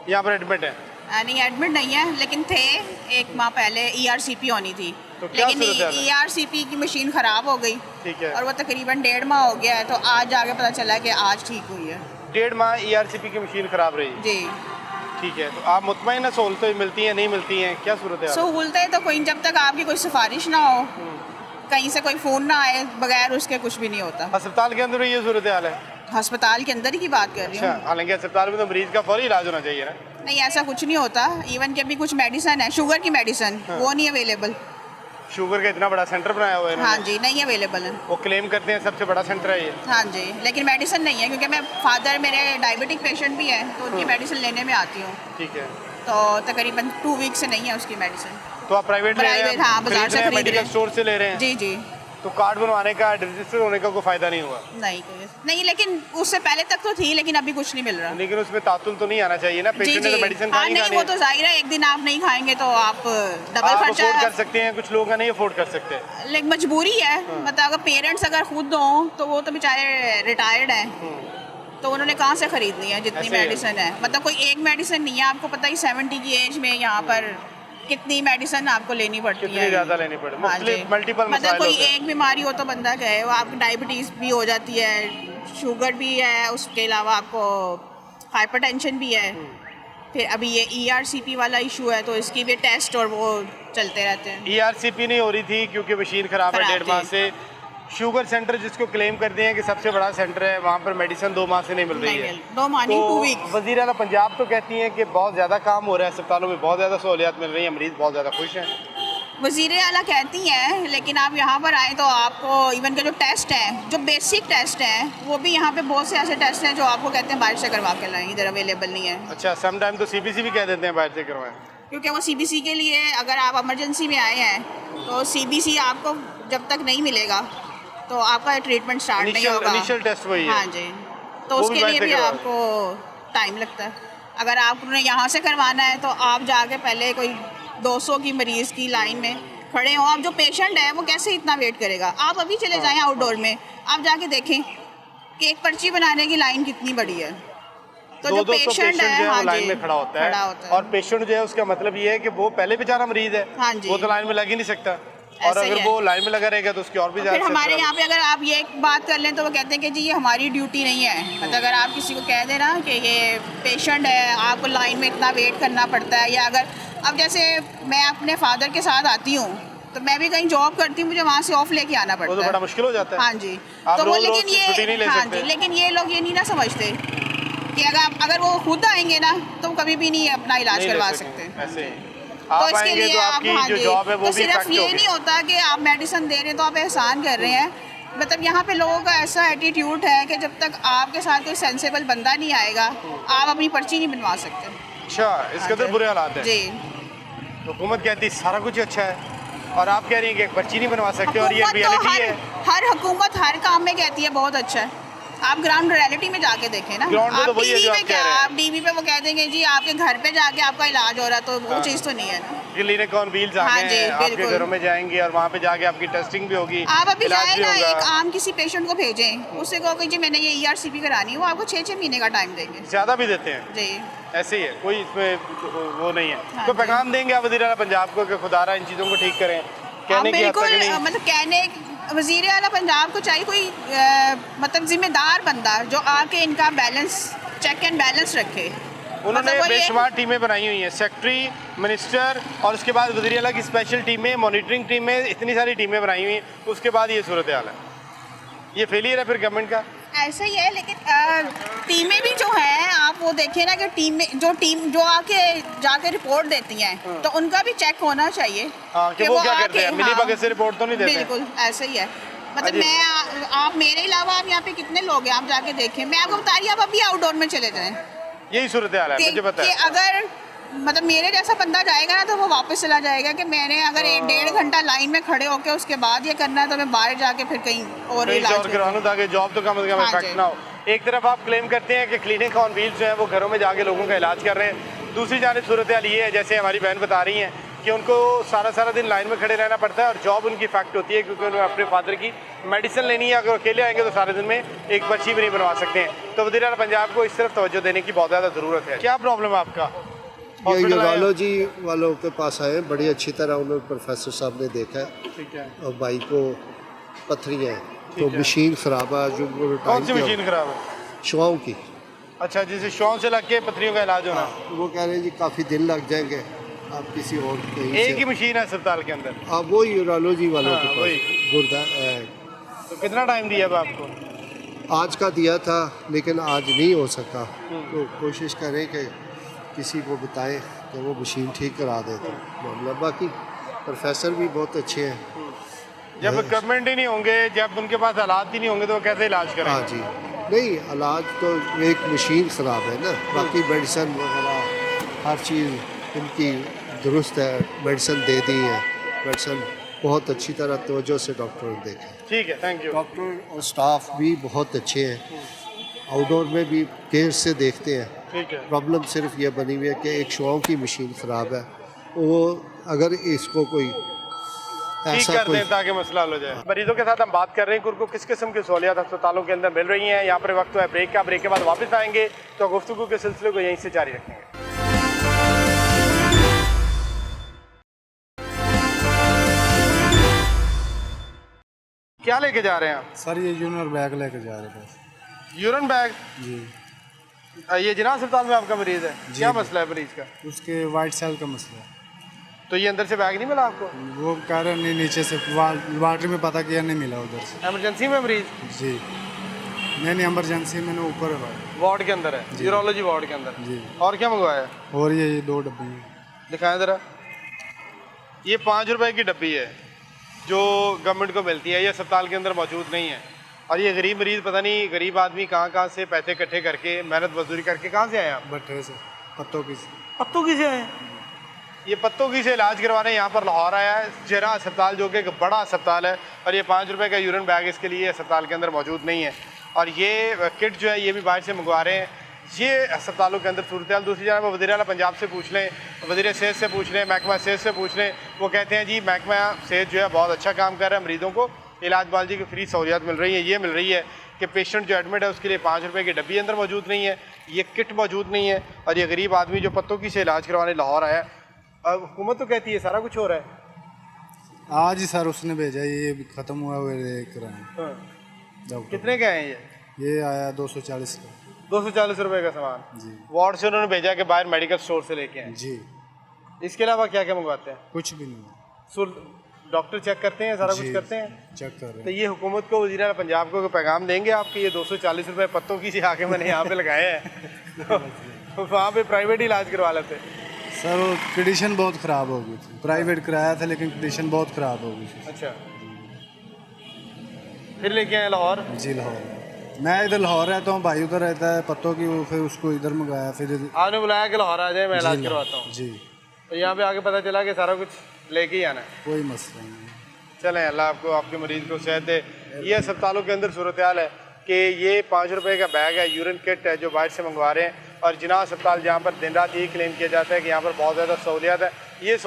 यहाँ पर एडमिट है? नहीं एडमिट नहीं है, लेकिन थे 1 माह पहले। ERCP होनी थी, तो क्या लेकिन सूरत हाल है? ERCP की मशीन ख़राब हो गई। ठीक है। और वो तकरीबन 1.5 माह हो गया है, तो आज जाके पता चला कि आज ठीक हुई है। 1.5 माह ERCP की मशीन ख़राब रही? जी। ठीक है, तो आप मुतमईन सहूलतें मिलती हैं नहीं मिलती हैं, क्या सूरत है? सहूलतें तो कोई, जब तक आपकी कोई सिफारिश ना हो, कहीं से कोई फ़ोन ना आए, बगैर उसके कुछ भी नहीं होता। अस्पताल के अंदर ये सूरत हाल है? अस्पताल के अंदर ही की बात कर रही अच्छा, हूँ। हालांकि अस्पताल में तो मरीज का फौरी इलाज होना चाहिए ना? नहीं, ऐसा कुछ नहीं होता। इवन कि अभी कुछ मेडिसिन है, शुगर की मेडिसिन, वो नहीं अवेलेबल। शुगर का इतना बड़ा सेंटर बनाया हुआ है हाँ जी, नहीं अवेलेबल है। वो क्लेम करते हैं सबसे बड़ा सेंटर है ये। हाँ जी, लेकिन मेडिसिन नहीं है, क्योंकि मैं फादर मेरे डायबिटिक पेशेंट भी है, तो उनकी मेडिसिन लेने में आती हूँ। ठीक है। तो तकरीबन 2 वीक से नहीं है उसकी मेडिसिन। तो आप प्राइवेट ले रहे हैं? प्राइवेट, हाँ, बाजार से खरीद रहे मेडिकल हैं। स्टोर से ले रहे हैं? जी जी। तो कार्ड बनवाने का, रजिस्टर होने का कोई फायदा नहीं हुआ? नहीं, लेकिन उससे पहले तक तो थी, लेकिन अभी कुछ नहीं मिल रहा। लेकिन उसमें तातुल तो नहीं आना चाहिए ना? जी पेशेंट ने जी। तो मेडिसिन हाँ खानी नहीं, खानी वो है। तो जाहिर है, एक दिन आप नहीं खाएंगे तो आप डबल आप अफोर्ड कर खर्चा। सकते हैं, कुछ लोग नहीं अफोर्ड कर सकते। लेकिन मजबूरी है, मतलब अगर पेरेंट्स अगर खुद हों तो वो तो बेचारे रिटायर्ड हैं, तो उन्होंने कहाँ से खरीदनी है जितनी ऐसे है। मेडिसिन है। मतलब कोई एक मेडिसिन नहीं है, आपको पता ही 70 की एज में यहाँ पर कितनी मेडिसिन आपको लेनी पड़ती कितनी है। ज़्यादा लेनी पड़े, हाँ जी। मल्टीपल मतलब कोई एक बीमारी हो तो बंदा कहे, वो आपको डायबिटीज़ भी हो जाती है, शुगर भी है, उसके अलावा आपको हाइपरटेंशन भी है। फिर अभी ये ERCP वाला इशू है, तो इसकी भी टेस्ट और वो चलते रहते हैं। ERCP नहीं हो रही थी क्योंकि मशीन खराब है खराब 1.5 माह थी। से। शुगर सेंटर जिसको क्लेम करते हैं कि सबसे बड़ा सेंटर है, वहाँ पर मेडिसिन 2 माह से नहीं मिल रही है। 2 माह नहीं, 2 तो वीक। वज़ीर आला पंजाब तो कहती हैं कि बहुत ज़्यादा काम हो रहा है, अस्पतालों में बहुत ज़्यादा सहूलियात मिल रही हैं, मरीज़ बहुत ज़्यादा खुश हैं। वज़ीर आला कहती हैं, लेकिन आप यहाँ पर आए तो आपको इवन के जो टेस्ट हैं, जो बेसिक टेस्ट हैं, वो भी यहाँ पे बहुत से ऐसे टेस्ट हैं जो आपको कहते हैं बाहर से करवा के लाएं, इधर अवेलेबल नहीं है। अच्छा, सम टाइम तो CBC भी कह देते हैं बाहर से करवाएं। क्योंकि वो CBC के लिए, अगर आप इमरजेंसी में आए हैं तो CBC आपको जब तक नहीं मिलेगा तो आपका ट्रीटमेंट स्टार्ट नहीं होगा। इनिशियल टेस्ट वही है। हाँ जी, तो वो भी उसके बाहर लिए से भी करवाओ। आपको टाइम लगता है। अगर आपने यहाँ से करवाना है तो आप जाके पहले कोई 200 की मरीज़ की लाइन में खड़े हो। आप जो पेशेंट है वो कैसे इतना वेट करेगा? आप अभी चले जाएं आउटडोर में, आप जाके देखें कि एक पर्ची बनाने की लाइन कितनी बड़ी है। तो जो 200 पेशेंट है, जो हाँ लाइन जी, में खड़ा होता खड़ा है, और पेशेंट जो है उसका मतलब ये है कि वो पहले बेचारा मरीज है, हाँ जी। वो तो लाइन में लग ही नहीं सकता, और ऐसे ही अगर है। वो लाइन में लगा रहेगा तो उसकी और भी फिर ज़्यादा हमारे यहाँ पे अगर आप ये बात कर लें तो वो कहते हैं कि जी ये हमारी ड्यूटी नहीं है। मतलब अगर आप किसी को कह दें ना कि ये पेशेंट है, आपको लाइन में इतना वेट करना पड़ता है, या अगर अब जैसे मैं अपने फादर के साथ आती हूँ तो मैं भी कहीं जॉब करती हूँ, मुझे वहाँ से ऑफ लेके आना पड़ता वो तो है। बड़ा मुश्किल हो जाता है। हाँ जी, आप तो वो रोज़ लेकिन छुट्टी नहीं ले ये, हाँ सकते। जी, लेकिन ये लोग ये नहीं ना समझते कि अगर वो खुद आएंगे ना तो वो कभी भी नहीं अपना इलाज नहीं ले करवा सकेंगे, सकते। ऐसे ही। तो आप इसके आएंगे लिए तो आप, आपकी हाँ जो जी, जॉब है वो तो भी सिर्फ इफेक्ट ये होगी। नहीं होता कि आप मेडिसिन दे रहे हैं तो आप एहसान कर रहे हैं। मतलब यहाँ पे लोगों का ऐसा एटीट्यूड है कि जब तक आपके साथ कोई सेंसेबल बंदा नहीं आएगा, आप अपनी पर्ची नहीं बनवा सकते। अच्छा, इसके अंदर बुरे हालात हैं। जी, हुकूमत कहती है सारा कुछ अच्छा है, और आप कह रही हैं कि एक पर्ची नहीं बनवा सकते, और ये हुकूमत तो रियलिटी है। हर हुकूमत हर काम में कहती है बहुत अच्छा है। आप ग्राउंड रियलिटी में जाके देखें ना। ग्राउंड में तो आप वही है टीवी जो पे आप क्या, कह रहे हैं। आप टीवी पे वो कह देंगे जी आपके घर पे जाके आपका इलाज हो रहा, तो वो चीज़ तो नहीं है ना। क्लिनिक ऑन व्हील्स आ हाँ गए जी, हैं, आपके बिल्कुल। घरों में जाएंगे और वहाँ पे जाके आपकी टेस्टिंग भी होगी, आप अभी इलाज जाए भी ना, होगा। एक आम किसी पेशेंट को भेजें, उससे कहो कि जी मैंने ये ERCP करानी है, वो आपको 6-6 महीने का टाइम देंगे। ज़्यादा भी देते हैं, जी, ऐसे ही है, कोई इसमें वो नहीं है। हाँ तो जी। पैगाम देंगे आप वज़ीर आला पंजाब को कि खुदारा इन चीज़ों को ठीक करें, आप कहने की हद बिल्कुल तक नहीं। मतलब कहने, वज़ीर आला पंजाब को चाहिए कोई मतलब जिम्मेदार बंदा जो आके इनका बैलेंस, चेक एंड बैलेंस रखे। उन्होंने मतलब वो ये- बेशुमार टीमें बनाई हुई हैं, सेक्रेटरी, मिनिस्टर, और उसके बाद वज़ीर आला की स्पेशल टीमें, मॉनिटरिंग टीमें, इतनी सारी टीमें बनाई हुई हैं, उसके बाद ये सूरत हाल है। ये फेलियर है फिर गवर्नमेंट का। ऐसा ही है, लेकिन टीमें भी जो हैं, आप वो देखें ना कि टीम जो आके जाके रिपोर्ट देती हैं तो उनका भी चेक होना चाहिए। हाँ, कि वो क्या करते हैं, मिली हाँ, भगत से रिपोर्ट तो नहीं देते। बिल्कुल ऐसा ही है। मतलब अजीब। आप मेरे अलावा आप यहाँ पे कितने लोग हैं, आप जाके देखें। मैं आपको बता रही हूँ, आप अभी आउटडोर में चले जाएं यही सूरत हाल है, मुझे पता कि है। अगर मतलब मेरे जैसा बंदा जाएगा ना तो वो वापस चला जाएगा कि मैंने अगर 1-1.5 घंटा लाइन में खड़े होकर उसके बाद ये करना है तो मैं बाहर जाके फिर कहीं और कहीं इलाज और करवा लूँ ताकि जॉब तो कम से कम हाँ इफेक्ट जी। ना हो। एक तरफ आप क्लेम करते हैं कि क्लिनिक ऑन व्हील्स जो है वो घरों में जाके लोगों का इलाज कर रहे हैं, दूसरी जानिब सूरत हाल ये है, जैसे हमारी बहन बता रही हैं कि उनको सारा दिन लाइन में खड़े रहना पड़ता है और जॉब उनकी इफेक्ट होती है, क्योंकि उन्हें अपने फादर की मेडिसिन लेनी है। अगर अकेले आएंगे तो सारे दिन में एक पर्ची भी नहीं बनवा सकते हैं। तो वज़ीर-ए-आला पंजाब को इस तरफ तवज्जो देने की बहुत ज़्यादा ज़रूरत है। क्या प्रॉब्लम है आपका? ये यूरोलॉजी वालों के पास आए, बड़ी अच्छी तरह उन्होंने प्रोफेसर साहब ने देखा है ठीक है। और भाई को पत्थरियाँ हैं, तो मशीन ख़राब है जो कौन सी मशीन ख़राब है? शुआओं की। अच्छा, जिसे शौक से लग के पत्थरियों का इलाज होना। वो कह रहे हैं जी काफ़ी दिन लग जाएंगे, आप किसी और कहीं एक ही मशीन है अस्पताल के अंदर? आप वो यूरोलॉजी वालों के वही। पास गुर्दा तो कितना टाइम दिया अब आपको? आज का दिया था लेकिन आज नहीं हो सका, तो कोशिश करें कि किसी को बताएं कि वो मशीन ठीक करा दे तो मामला। बाकी प्रोफेसर भी बहुत अच्छे हैं। जब गवर्नमेंट ही नहीं होंगे, जब उनके पास हालात ही नहीं होंगे, तो वो कैसे इलाज हाँ करेंगे? जी, नहीं इलाज तो एक मशीन ख़राब है ना, बाकी मेडिसन वगैरह हर चीज़ इनकी दुरुस्त है, मेडिसन दे दी है, मेडिसन बहुत अच्छी तरह तवज्जो से डॉक्टर ने देखा। ठीक है, थैंक यू। डॉक्टर और स्टाफ भी बहुत अच्छे हैं, आउटडोर में भी केयर से देखते हैं। ठीक है। प्रॉब्लम सिर्फ ये बनी हुई है कि एक शुआओं की मशीन ख़राब है, वो अगर इसको कोई ठीक ऐसा कर कोई दें ताकि मसला हल हो जाए। मरीजों के साथ हम बात कर रहे हैं कि उनको किस किस्म की सहूलियात अस्पतालों के अंदर मिल रही हैं। यहाँ पर वक्त है ब्रेक का, ब्रेक के बाद वापस आएंगे तो गुफ्तगू के सिलसिले को यहीं से जारी रखेंगे। क्या लेके जा रहे हैं आप? सर ये यूरिनल बैग लेके जा रहे थे। Urine bag? जी। ये जिना अस्पताल में आपका मरीज है? क्या मसला है मरीज का? उसके वाइट सेल का मसला है। तो ये अंदर से बैग नहीं मिला आपको? वो कह रहे नहीं, नीचे से वाटर में पता किया नहीं मिला उधर से। इमरजेंसी में मरीज? जी नहीं, इमरजेंसी में ऊपर है भाई, वार्ड के अंदर है, यूरोलॉजी वार्ड के अंदर। जी। और क्या मंगवाया? और ये 2 डब्बे हैं। दिखाएं ज़रा। ये 5 रुपए की डब्बी है जो गवर्नमेंट को मिलती है, ये अस्पताल के अंदर मौजूद नहीं है। और ये गरीब मरीज़, पता नहीं गरीब आदमी कहाँ से पैसे इकट्ठे करके मेहनत मजदूरी करके कहाँ से आए आप? भट्टे से, पत्तों की से। पत्तों की से आए? ये पत्तों की से इलाज करवाने यहाँ पर लाहौर आया है, जिना अस्पताल जो कि एक बड़ा अस्पताल है, और ये 5 रुपए का यूरिन बैग इसके लिए अस्पताल के अंदर मौजूद नहीं है। और ये किट जो है ये भी बाहर से मंगवा रहे हैं। ये अस्पतालों के अंदर सूरत हाल। दूसरी जानब वज़ीर-ए-आला पंजाब से पूछ लें, वज़ीर सेहत से पूछ लें, महकमा सेहत से पूछ लें, वो कहते हैं जी महकमा सेहत जो है बहुत अच्छा काम कर रहा है, मरीज़ों को इलाज बालजी की फ्री सहूलियात मिल रही है। ये मिल रही है कि पेशेंट जो एडमिट है उसके लिए 5 रुपए की डब्बी अंदर मौजूद नहीं है, ये किट मौजूद नहीं है। और ये गरीब आदमी जो पत्तों की से इलाज करवाने लाहौर आया है, अब हुकूमत तो कहती है सारा कुछ हो रहा है। आज ही सर उसने भेजा, ये ख़त्म हुआ हुआ लेकर आए डॉक्टर। कितने के हैं ये आया 240 का। 240 रुपए का सामान जी। वार्ड से उन्होंने भेजा कि बाहर मेडिकल स्टोर से लेके आए। जी। इसके अलावा क्या क्या मंगवाते हैं? कुछ भी नहीं। डॉक्टर चेक करते हैं, सारा कुछ करते हैं, चेक कर रहे तो ये हुकूमत को, वज़ीर-ए-आला पंजाब को पैगाम देंगे आपके ये 240 रुपए पत्तों की से आके मैंने यहाँ पे लगाए हैं तो वहाँ पे प्राइवेट इलाज करवा लेते। सर वो कंडीशन बहुत ख़राब हो गई थी, प्राइवेट कराया था लेकिन कंडीशन बहुत ख़राब हो गई थी। अच्छा, फिर लेके आए लाहौर? जी लाहौर। मैं इधर लाहौर रहता हूँ, भाई उधर रहता है पत्तों की, वो फिर उसको इधर मंगाया। फिर आपने बुलाया कि लाहौर आ जाए, मैं इलाज करवाता हूँ। जी। तो यहाँ पे आके पता चला कि सारा कुछ लेके ही आना है। कोई मसला नहीं। चलें, अल्लाह आपको आपके मरीज़ को सेहत दे। ये अस्पतालों के अंदर सूरत हाल है कि ये 5 रुपए का बैग है, यूरिन किट है जो बाहर से मंगवा रहे हैं। और जिना अस्पताल जहाँ पर दिन रात यही क्लेम किया जाता है कि यहाँ पर बहुत ज़्यादा सहूलियत है। ये